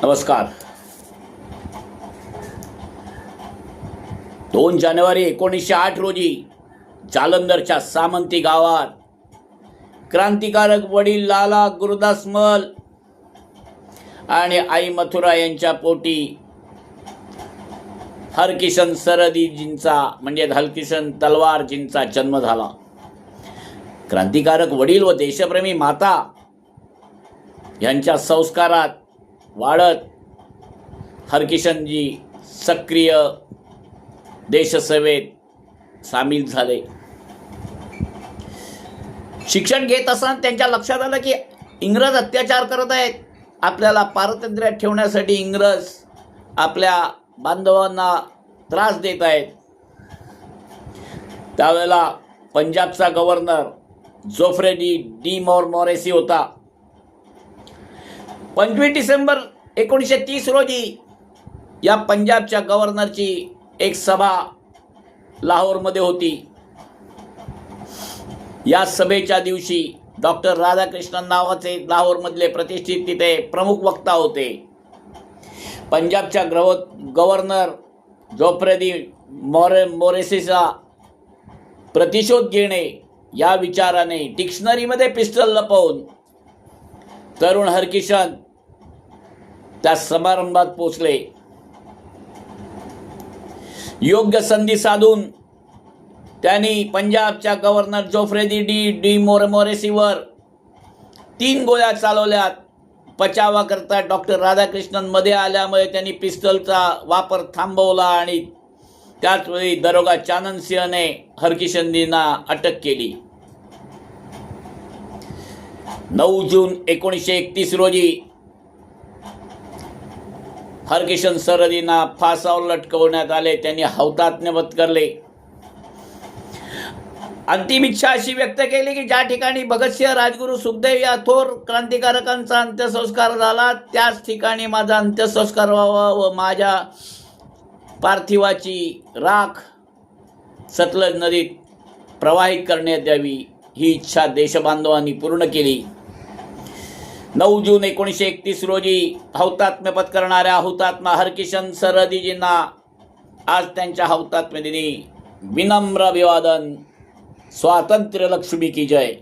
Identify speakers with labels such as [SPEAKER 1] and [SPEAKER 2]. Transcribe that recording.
[SPEAKER 1] नमस्कार. 2 जानेवारी 1908 रोजी जालंधरच्या सामंती गावात क्रांतिकारक वडील लाला गुरुदास मल आणि आई मथुरा यांच्या पोटी हरकिशन सरदीजींचा म्हणजे हरकिशन तलवारजींचा जन्म झाला. क्रांतिकारक वडील व देशप्रेमी माता यांच्या संस्कारात वाढत हरकिशनजी सक्रिय देशसेवेत सामील झाले. शिक्षण घेत असताना त्यांच्या लक्षात आलं की इंग्रज अत्याचार करत आहेत. आपल्याला पारतंत्र्यात ठेवण्यासाठी इंग्रज आपल्या बांधवांना त्रास देत आहेत. त्यावेळेला पंजाबचा गव्हर्नर जोफ्रे डी मोरेसी होता. 25 डिसेंबर 1930 रोजी या पंजाबच्या गव्हर्नरची एक सभा लाहोरमध्ये होती. या सभेच्या दिवशी डॉक्टर राधाकृष्णन नावाचे लाहोरमधले प्रतिष्ठित तिथे प्रमुख वक्ता होते. पंजाबच्या गव्हर्नर जोफ्रे डी मोरेसीचा प्रतिशोध घेणे या विचाराने डिक्शनरीमध्ये पिस्टल लपवून तरुण हरकिशन त्या समारंभात पोचले. योग्य संधी साधून त्यांनी पंजाबच्या गव्हर्नर जोफ्रे डी मोरेसीवर 3 गोळ्या चालवल्यात. बचावाकरता डॉक्टर राधाकृष्णन मध्ये आल्यामुळे त्यांनी पिस्टलचा वापर थांबवला आणि त्याचवेळी दरोगा चानन सिंहने हरकिशनजींना अटक केली. 9 जून 1931 रोजी हरकिशन सरदींना फासावर लटकवण्यात आले. त्यांनी हौतात्म्य पत्करले. अंतिम इच्छा अशी व्यक्त केली की ज्या ठिकाणी भगतसिंह, राजगुरू, सुखदेव या थोर क्रांतिकारकांचा अंत्यसंस्कार झाला त्याच ठिकाणी माझा अंत्यसंस्कार व्हावा व माझ्या पार्थिवाची राख सतलज नदीत प्रवाहित करण्यात यावी ही इच्छा देशबांधवांनी पूर्ण केली. 9 जून 1931 रोजी हौतात्म्य पत्करणाऱ्या हुतात्मा हरकिशन सरदीजींना आज त्यांच्या हौतात्म्य दिनी विनम्र अभिवादन. स्वातंत्र्य लक्ष्मी की जय.